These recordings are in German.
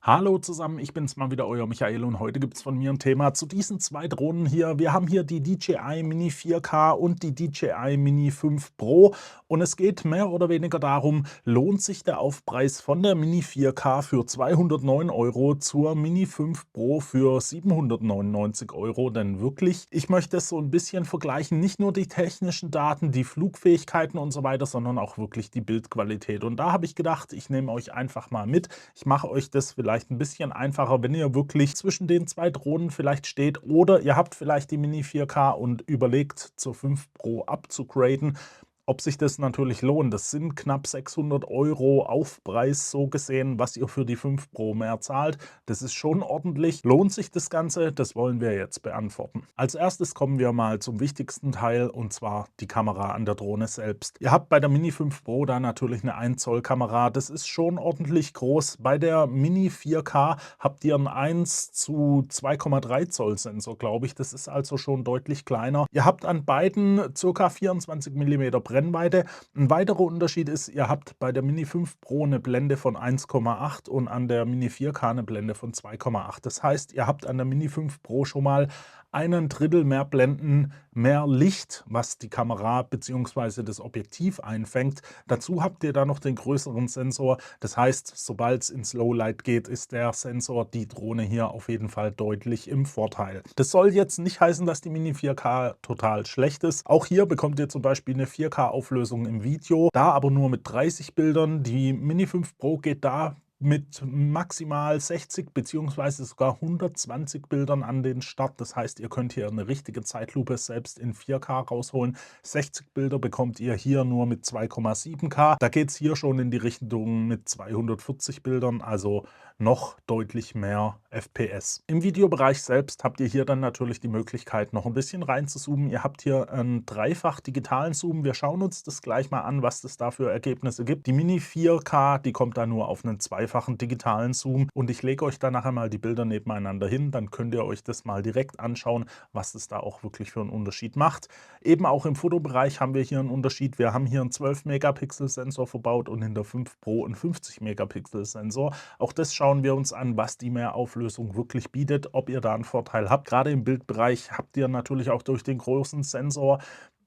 Hallo zusammen, ich bin's mal wieder, euer Michael, und heute gibt's von mir ein Thema zu diesen 2 Drohnen hier. Wir haben hier die DJI Mini 4K und die DJI Mini 5 Pro, und es geht mehr oder weniger darum, lohnt sich der Aufpreis von der Mini 4K für 209 € zur Mini 5 Pro für 799 € denn wirklich? Ich möchte es so ein bisschen vergleichen, nicht nur die technischen Daten, die Flugfähigkeiten und so weiter, sondern auch wirklich die Bildqualität. Und da habe ich gedacht, ich nehme euch einfach mal mit. Ich mache euch das vielleicht ein bisschen einfacher, wenn ihr wirklich zwischen den 2 Drohnen vielleicht steht, oder ihr habt vielleicht die Mini 4K und überlegt, zur 5 Pro abzugraden. Ob sich das natürlich lohnt, das sind knapp 600 € Aufpreis so gesehen, was ihr für die 5 Pro mehr zahlt. Das ist schon ordentlich. Lohnt sich das Ganze? Das wollen wir jetzt beantworten. Als erstes kommen wir mal zum wichtigsten Teil, und zwar die Kamera an der Drohne selbst. Ihr habt bei der Mini 5 Pro da natürlich eine 1 Zoll Kamera. Das ist schon ordentlich groß. Bei der Mini 4K habt ihr einen 1 zu 2,3 Zoll Sensor, glaube ich. Das ist also schon deutlich kleiner. Ihr habt an beiden ca. 24 Millimeter Brennweite. Ein weiterer Unterschied ist, ihr habt bei der Mini 5 Pro eine Blende von 1,8 und an der Mini 4K eine Blende von 2,8. Das heißt, ihr habt an der Mini 5 Pro schon mal einen Drittel mehr Blenden, mehr Licht, was die Kamera bzw. das Objektiv einfängt. Dazu habt ihr da noch den größeren Sensor. Das heißt, sobald es ins Lowlight geht, ist der Sensor, die Drohne hier auf jeden Fall deutlich im Vorteil. Das soll jetzt nicht heißen, dass die Mini 4K total schlecht ist. Auch hier bekommt ihr zum Beispiel eine 4K-Auflösung im Video, da aber nur mit 30 Bildern. Die Mini 5 Pro geht da mit maximal 60 beziehungsweise sogar 120 Bildern an den Start. Das heißt, ihr könnt hier eine richtige Zeitlupe selbst in 4K rausholen. 60 Bilder bekommt ihr hier nur mit 2,7K. Da geht es hier schon in die Richtung mit 240 Bildern, also noch deutlich mehr FPS. Im Videobereich selbst habt ihr hier dann natürlich die Möglichkeit, noch ein bisschen rein zu zoomen. Ihr habt hier einen dreifach digitalen Zoom. Wir schauen uns das gleich mal an, was das da für Ergebnisse gibt. Die Mini 4K, die kommt da nur auf einen zweifachen digitalen Zoom, und ich lege euch da nachher mal die Bilder nebeneinander hin. Dann könnt ihr euch das mal direkt anschauen, was es da auch wirklich für einen Unterschied macht. Eben auch im Fotobereich haben wir hier einen Unterschied. Wir haben hier einen 12-Megapixel-Sensor verbaut und in der 5 Pro einen 50-Megapixel-Sensor. Auch das schauen wir uns an, was die Mehrauflösung wirklich bietet, ob ihr da einen Vorteil habt. Gerade im Bildbereich habt ihr natürlich auch durch den großen Sensor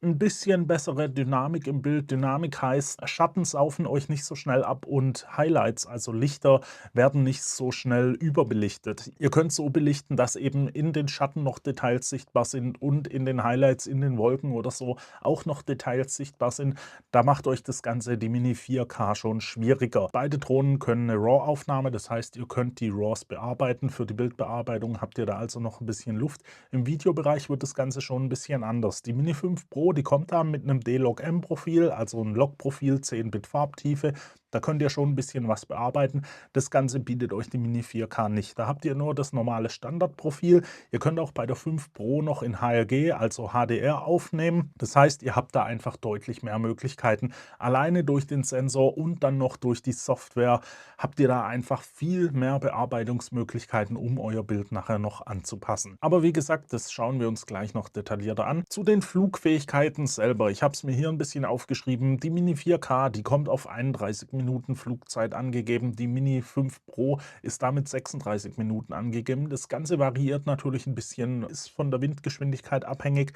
ein bisschen bessere Dynamik im Bild. Dynamik heißt, Schatten saufen euch nicht so schnell ab und Highlights, also Lichter, werden nicht so schnell überbelichtet. Ihr könnt so belichten, dass eben in den Schatten noch Details sichtbar sind und in den Highlights, in den Wolken oder so auch noch Details sichtbar sind. Da macht euch das Ganze die Mini 4K schon schwieriger. Beide Drohnen können eine RAW-Aufnahme, das heißt, ihr könnt die RAWs bearbeiten. Für die Bildbearbeitung habt ihr da also noch ein bisschen Luft. Im Videobereich wird das Ganze schon ein bisschen anders. Die Mini 5 Pro, die kommt da mit einem D-Log-M-Profil, also ein Log-Profil, 10-Bit Farbtiefe. Da könnt ihr schon ein bisschen was bearbeiten. Das Ganze bietet euch die Mini 4K nicht. Da habt ihr nur das normale Standardprofil. Ihr könnt auch bei der 5 Pro noch in HLG, also HDR, aufnehmen. Das heißt, ihr habt da einfach deutlich mehr Möglichkeiten. Alleine durch den Sensor und dann noch durch die Software habt ihr da einfach viel mehr Bearbeitungsmöglichkeiten, um euer Bild nachher noch anzupassen. Aber wie gesagt, das schauen wir uns gleich noch detaillierter an. Zu den Flugfähigkeiten selber. Ich habe es mir hier ein bisschen aufgeschrieben. Die Mini 4K, die kommt auf 31 Minuten Flugzeit angegeben. Die Mini 5 Pro ist damit 36 Minuten angegeben. Das Ganze variiert natürlich ein bisschen, ist von der Windgeschwindigkeit abhängig.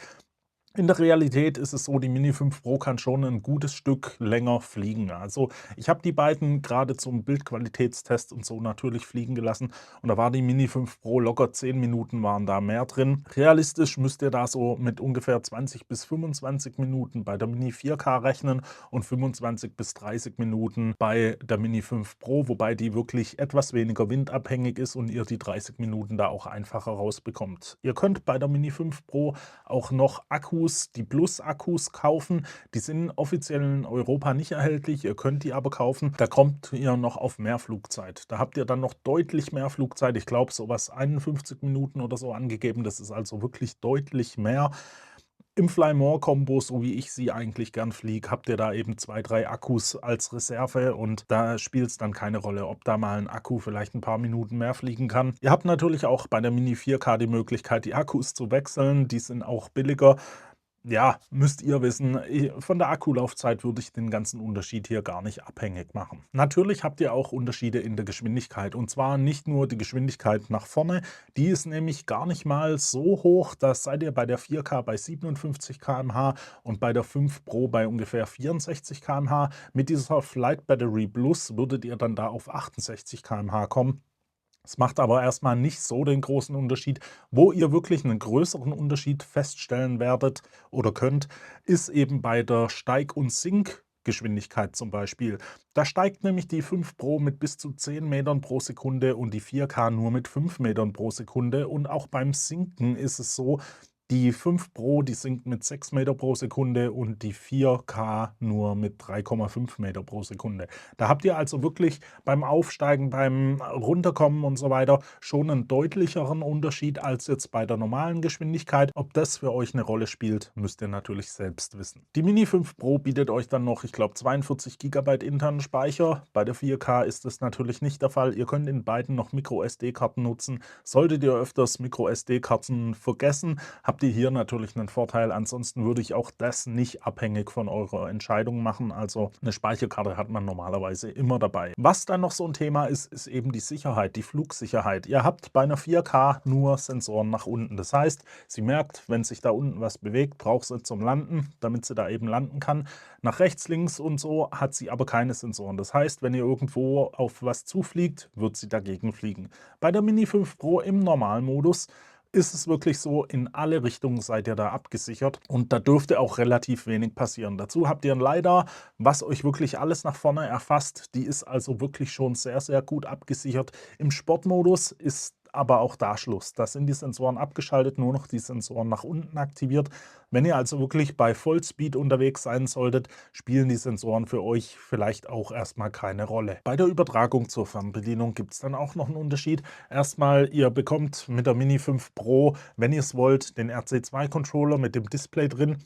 In der Realität ist es so, die Mini 5 Pro kann schon ein gutes Stück länger fliegen. Also, ich habe die beiden gerade zum Bildqualitätstest und so natürlich fliegen gelassen, und da war die Mini 5 Pro locker 10 Minuten waren da mehr drin. Realistisch müsst ihr da so mit ungefähr 20 bis 25 Minuten bei der Mini 4K rechnen und 25 bis 30 Minuten bei der Mini 5 Pro, wobei die wirklich etwas weniger windabhängig ist und ihr die 30 Minuten da auch einfacher rausbekommt. Ihr könnt bei der Mini 5 Pro auch noch Akkus, die Plus-Akkus kaufen. Die sind offiziell in Europa nicht erhältlich, ihr könnt die aber kaufen. Da kommt ihr noch auf mehr Flugzeit. Da habt ihr dann noch deutlich mehr Flugzeit. Ich glaube, sowas 51 Minuten oder so angegeben. Das ist also wirklich deutlich mehr. Im Fly More Combo, so wie ich sie eigentlich gern fliege, habt ihr da eben 2, 3 Akkus als Reserve, und da spielt es dann keine Rolle, ob da mal ein Akku vielleicht ein paar Minuten mehr fliegen kann. Ihr habt natürlich auch bei der Mini 4K die Möglichkeit, die Akkus zu wechseln. Die sind auch billiger. Ja, müsst ihr wissen, von der Akkulaufzeit würde ich den ganzen Unterschied hier gar nicht abhängig machen. Natürlich habt ihr auch Unterschiede in der Geschwindigkeit, und zwar nicht nur die Geschwindigkeit nach vorne, die ist nämlich gar nicht mal so hoch, da seid ihr bei der 4K bei 57 km/h und bei der 5 Pro bei ungefähr 64 km/h. Mit dieser Flight Battery Plus würdet ihr dann da auf 68 km/h kommen. Es macht aber erstmal nicht so den großen Unterschied. Wo ihr wirklich einen größeren Unterschied feststellen werdet oder könnt, ist eben bei der Steig und Sinkgeschwindigkeit zum Beispiel. Da steigt nämlich die 5 Pro mit bis zu 10 Metern pro Sekunde und die 4K nur mit 5 Metern pro Sekunde. Und auch beim Sinken ist es so, die 5 Pro, die sinkt mit 6 Meter pro Sekunde und die 4K nur mit 3,5 Meter pro Sekunde. Da habt ihr also wirklich beim Aufsteigen, beim Runterkommen und so weiter schon einen deutlicheren Unterschied als jetzt bei der normalen Geschwindigkeit. Ob das für euch eine Rolle spielt, müsst ihr natürlich selbst wissen. Die Mini 5 Pro bietet euch dann noch, ich glaube, 42 GB internen Speicher. Bei der 4K ist das natürlich nicht der Fall. Ihr könnt in beiden noch Micro-SD-Karten nutzen. Solltet ihr öfters Micro-SD-Karten vergessen, habt ihr hier natürlich einen Vorteil. Ansonsten würde ich auch das nicht abhängig von eurer Entscheidung machen. Also eine Speicherkarte hat man normalerweise immer dabei. Was dann noch so ein Thema ist, ist eben die Sicherheit, die Flugsicherheit. Ihr habt bei einer 4K nur Sensoren nach unten. Das heißt, sie merkt, wenn sich da unten was bewegt, braucht sie zum Landen, damit sie da eben landen kann. Nach rechts, links und so hat sie aber keine Sensoren. Das heißt, wenn ihr irgendwo auf was zufliegt, wird sie dagegen fliegen. Bei der Mini 5 Pro im Normalmodus ist es wirklich so, in alle Richtungen seid ihr da abgesichert und da dürfte auch relativ wenig passieren. Dazu habt ihr ein LiDAR, was euch wirklich alles nach vorne erfasst. Die ist also wirklich schon sehr, sehr gut abgesichert. Im Sportmodus ist aber auch da Schluss. Da sind die Sensoren abgeschaltet, nur noch die Sensoren nach unten aktiviert. Wenn ihr also wirklich bei Vollspeed unterwegs sein solltet, spielen die Sensoren für euch vielleicht auch erstmal keine Rolle. Bei der Übertragung zur Fernbedienung gibt es dann auch noch einen Unterschied. Erstmal, ihr bekommt mit der Mini 5 Pro, wenn ihr es wollt, den RC2-Controller mit dem Display drin.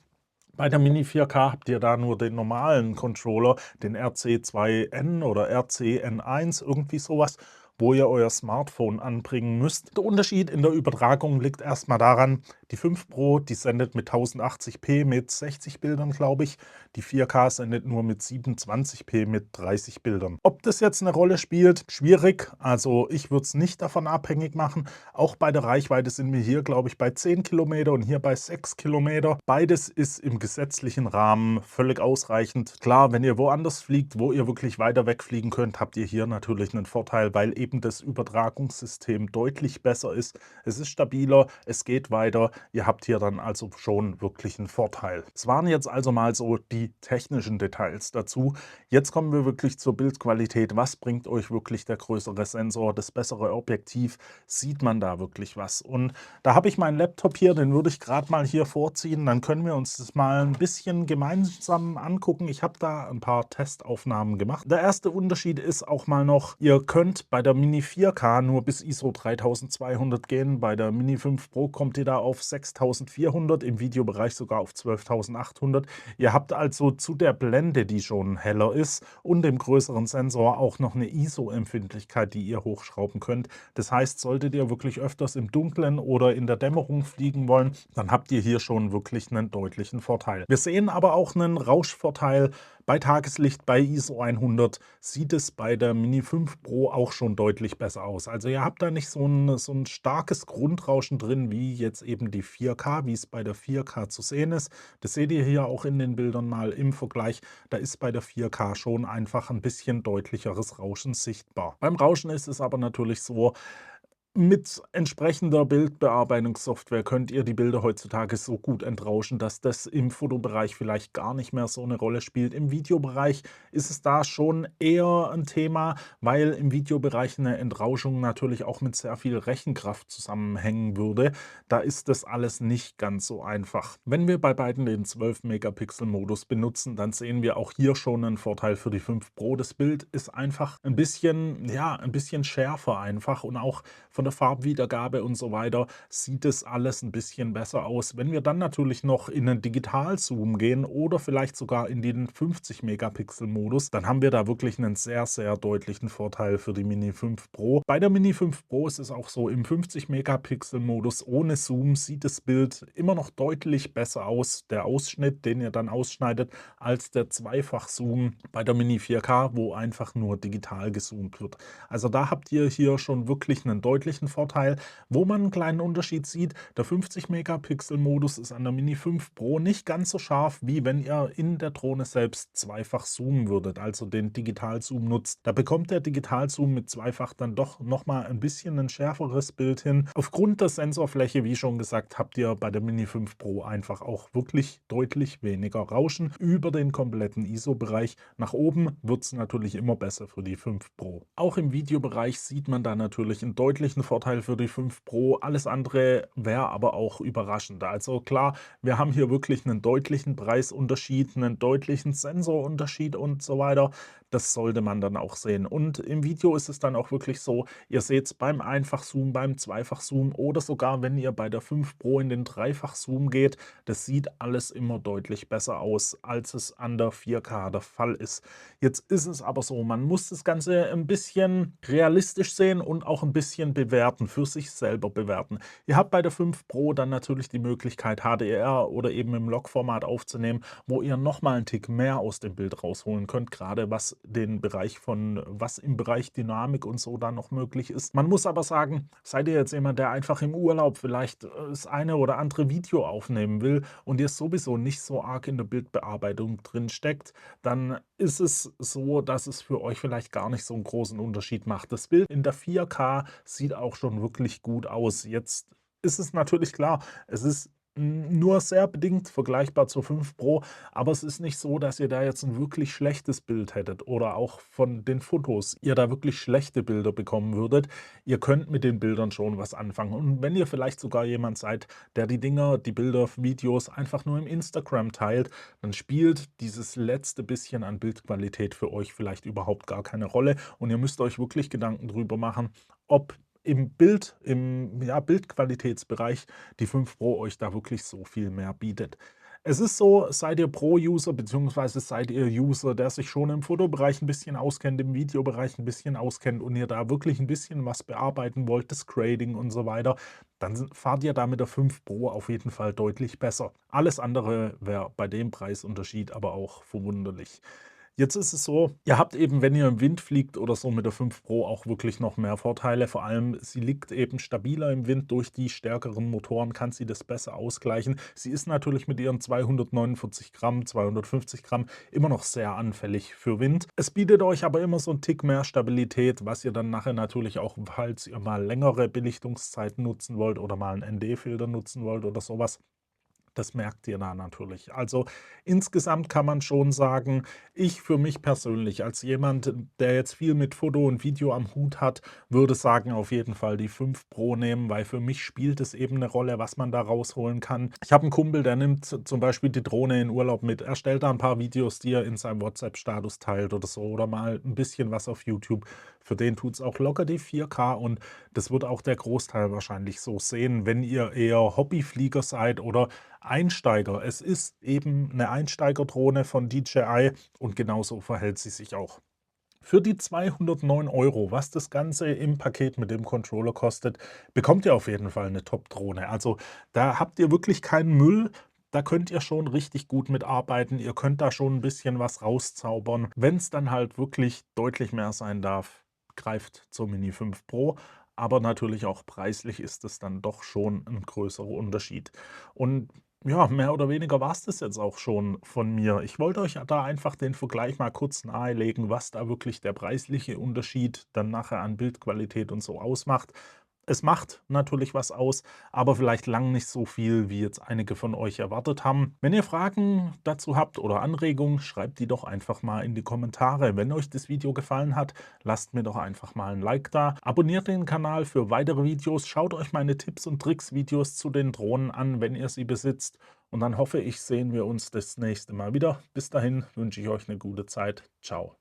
Bei der Mini 4K habt ihr da nur den normalen Controller, den RC2N oder RCN1, irgendwie sowas, wo ihr euer Smartphone anbringen müsst. Der Unterschied in der Übertragung liegt erstmal daran, die 5 Pro, die sendet mit 1080p mit 60 Bildern, glaube ich. Die 4K sendet nur mit 27p mit 30 Bildern. Ob das jetzt eine Rolle spielt, schwierig. Also ich würde es nicht davon abhängig machen. Auch bei der Reichweite sind wir hier, glaube ich, bei 10 Kilometer und hier bei 6 Kilometer. Beides ist im gesetzlichen Rahmen völlig ausreichend. Klar, wenn ihr woanders fliegt, wo ihr wirklich weiter wegfliegen könnt, habt ihr hier natürlich einen Vorteil, weil eben das Übertragungssystem deutlich besser ist. Es ist stabiler, es geht weiter. Ihr habt hier dann also schon wirklich einen Vorteil. Es waren jetzt also mal so die technischen Details dazu. Jetzt kommen wir wirklich zur Bildqualität. Was bringt euch wirklich der größere Sensor, das bessere Objektiv? Sieht man da wirklich was? Und da habe ich meinen Laptop hier, den würde ich gerade mal hier vorziehen. Dann können wir uns das mal ein bisschen gemeinsam angucken. Ich habe da ein paar Testaufnahmen gemacht. Der erste Unterschied ist auch mal noch, ihr könnt bei der Mini 4K nur bis ISO 3200 gehen. Bei der Mini 5 Pro kommt ihr da auf 6400, im Videobereich sogar auf 12800. Ihr habt also zu der Blende, die schon heller ist, und dem größeren Sensor auch noch eine ISO-Empfindlichkeit, die ihr hochschrauben könnt. Das heißt, solltet ihr wirklich öfters im Dunkeln oder in der Dämmerung fliegen wollen, dann habt ihr hier schon wirklich einen deutlichen Vorteil. Wir sehen aber auch einen Rauschvorteil. Bei Tageslicht, bei ISO 100 sieht es bei der Mini 5 Pro auch schon deutlich besser aus. Also ihr habt da nicht so ein starkes Grundrauschen drin, wie jetzt eben die 4K, wie es bei der 4K zu sehen ist. Das seht ihr hier auch in den Bildern mal im Vergleich. Da ist bei der 4K schon einfach ein bisschen deutlicheres Rauschen sichtbar. Beim Rauschen ist es aber natürlich so, mit entsprechender Bildbearbeitungssoftware könnt ihr die Bilder heutzutage so gut entrauschen, dass das im Fotobereich vielleicht gar nicht mehr so eine Rolle spielt. Im Videobereich ist es da schon eher ein Thema, weil im Videobereich eine Entrauschung natürlich auch mit sehr viel Rechenkraft zusammenhängen würde. Da ist das alles nicht ganz so einfach. Wenn wir bei beiden den 12-Megapixel-Modus benutzen, dann sehen wir auch hier schon einen Vorteil für die 5 Pro. Das Bild ist einfach ein bisschen, ja, ein bisschen schärfer einfach und auch von von der Farbwiedergabe und so weiter sieht es alles ein bisschen besser aus. Wenn wir dann natürlich noch in 'nen Digitalzoom gehen oder vielleicht sogar in den 50 Megapixel Modus, dann haben wir da wirklich einen sehr, sehr deutlichen Vorteil für die Mini 5 Pro. Bei der Mini 5 Pro ist es auch so, im 50 Megapixel Modus ohne Zoom sieht das Bild immer noch deutlich besser aus, der Ausschnitt, den ihr dann ausschneidet, als der Zweifach-Zoom bei der Mini 4K, wo einfach nur digital gezoomt wird. Also da habt ihr hier schon wirklich einen deutlichen Vorteil. Wo man einen kleinen Unterschied sieht, der 50 Megapixel Modus ist an der Mini 5 Pro nicht ganz so scharf, wie wenn ihr in der Drohne selbst zweifach zoomen würdet, also den Digitalzoom nutzt. Da bekommt der Digitalzoom mit zweifach dann doch noch mal ein bisschen ein schärferes Bild hin. Aufgrund der Sensorfläche, wie schon gesagt, habt ihr bei der Mini 5 Pro einfach auch wirklich deutlich weniger Rauschen über den kompletten ISO-Bereich. Nach oben wird es natürlich immer besser für die 5 Pro. Auch im Videobereich sieht man da natürlich einen deutlichen Vorteil für die 5 Pro. Alles andere wäre aber auch überraschend. Also klar, wir haben hier wirklich einen deutlichen Preisunterschied, einen deutlichen Sensorunterschied und so weiter. Das sollte man dann auch sehen. Und im Video ist es dann auch wirklich so, ihr seht es beim Einfachzoom, beim Zweifachzoom oder sogar wenn ihr bei der 5 Pro in den Dreifachzoom geht, das sieht alles immer deutlich besser aus, als es an der 4K der Fall ist. Jetzt ist es aber so, man muss das Ganze ein bisschen realistisch sehen und auch ein bisschen bewerten, für sich selber bewerten. Ihr habt bei der 5 Pro dann natürlich die Möglichkeit, HDR oder eben im Log-Format aufzunehmen, wo ihr noch mal 'n Tick mehr aus dem Bild rausholen könnt, gerade was im Bereich Dynamik und so dann noch möglich ist. Man muss aber sagen, seid ihr jetzt jemand, der einfach im Urlaub vielleicht, das eine oder andere Video aufnehmen will und ihr sowieso nicht so arg in der Bildbearbeitung drin steckt, dann ist es so, dass es für euch vielleicht gar nicht so einen großen Unterschied macht. Das Bild in der 4K sieht auch schon wirklich gut aus. Jetzt ist es natürlich klar, es ist nur sehr bedingt vergleichbar zur 5 Pro, aber es ist nicht so, dass ihr da jetzt ein wirklich schlechtes Bild hättet oder auch von den Fotos ihr da wirklich schlechte Bilder bekommen würdet. Ihr könnt mit den Bildern schon was anfangen. Und wenn ihr vielleicht sogar jemand seid, der die Bilder, Videos einfach nur im Instagram teilt, dann spielt dieses letzte bisschen an Bildqualität für euch vielleicht überhaupt gar keine Rolle und ihr müsst euch wirklich Gedanken drüber machen, ob im Bildqualitätsbereich die 5 Pro euch da wirklich so viel mehr bietet. Es ist so, seid ihr Pro-User beziehungsweise seid ihr User, der sich schon im Fotobereich ein bisschen auskennt, im Videobereich ein bisschen auskennt und ihr da wirklich ein bisschen was bearbeiten wollt, das Grading und so weiter, dann fahrt ihr da mit der 5 Pro auf jeden Fall deutlich besser. Alles andere wäre bei dem Preisunterschied aber auch verwunderlich. Jetzt ist es so, ihr habt eben, wenn ihr im Wind fliegt oder so mit der 5 Pro auch wirklich noch mehr Vorteile. Vor allem, sie liegt eben stabiler im Wind. Durch die stärkeren Motoren kann sie das besser ausgleichen. Sie ist natürlich mit ihren 249 Gramm, 250 Gramm immer noch sehr anfällig für Wind. Es bietet euch aber immer so 'n Tick mehr Stabilität, was ihr dann nachher natürlich auch, falls ihr mal längere Belichtungszeiten nutzen wollt oder mal 'n ND-Filter nutzen wollt oder sowas. Das merkt ihr da natürlich. Also, insgesamt kann man schon sagen, ich für mich persönlich als jemand, der jetzt viel mit Foto und Video am Hut hat, würde sagen, auf jeden Fall die 5 Pro nehmen, weil für mich spielt es eben eine Rolle, was man da rausholen kann. Ich habe einen Kumpel, der nimmt zum Beispiel die Drohne in Urlaub mit. Er stellt da ein paar Videos, die er in seinem WhatsApp-Status teilt oder so oder mal ein bisschen was auf YouTube. Für den tut es auch locker die 4K und das wird auch der Großteil wahrscheinlich so sehen, wenn ihr eher Hobbyflieger seid oder Einsteiger. Es ist eben eine Einsteigerdrohne von DJI und genauso verhält sie sich auch. Für die 209 €, was das Ganze im Paket mit dem Controller kostet, bekommt ihr auf jeden Fall eine Top-Drohne. Also, da habt ihr wirklich keinen Müll. Da könnt ihr schon richtig gut mitarbeiten. Ihr könnt da schon ein bisschen was rauszaubern. Wenn es dann halt wirklich deutlich mehr sein darf, greift zur Mini 5 Pro, aber natürlich auch preislich ist es dann doch schon ein größerer Unterschied. Und ja, mehr oder weniger war es das jetzt auch schon von mir. Ich wollte euch da einfach den Vergleich mal kurz nahelegen, was da wirklich der preisliche Unterschied dann nachher an Bildqualität und so ausmacht. Es macht natürlich was aus, aber vielleicht lang nicht so viel, wie jetzt einige von euch erwartet haben. Wenn ihr Fragen dazu habt oder Anregungen, schreibt die doch einfach mal in die Kommentare. Wenn euch das Video gefallen hat, lasst mir doch einfach mal ein Like da. Abonniert den Kanal für weitere Videos. Schaut euch meine Tipps und Tricks Videos zu den Drohnen an, wenn ihr sie besitzt. Und dann hoffe ich, sehen wir uns das nächste Mal wieder. Bis dahin wünsche ich euch eine gute Zeit. Ciao.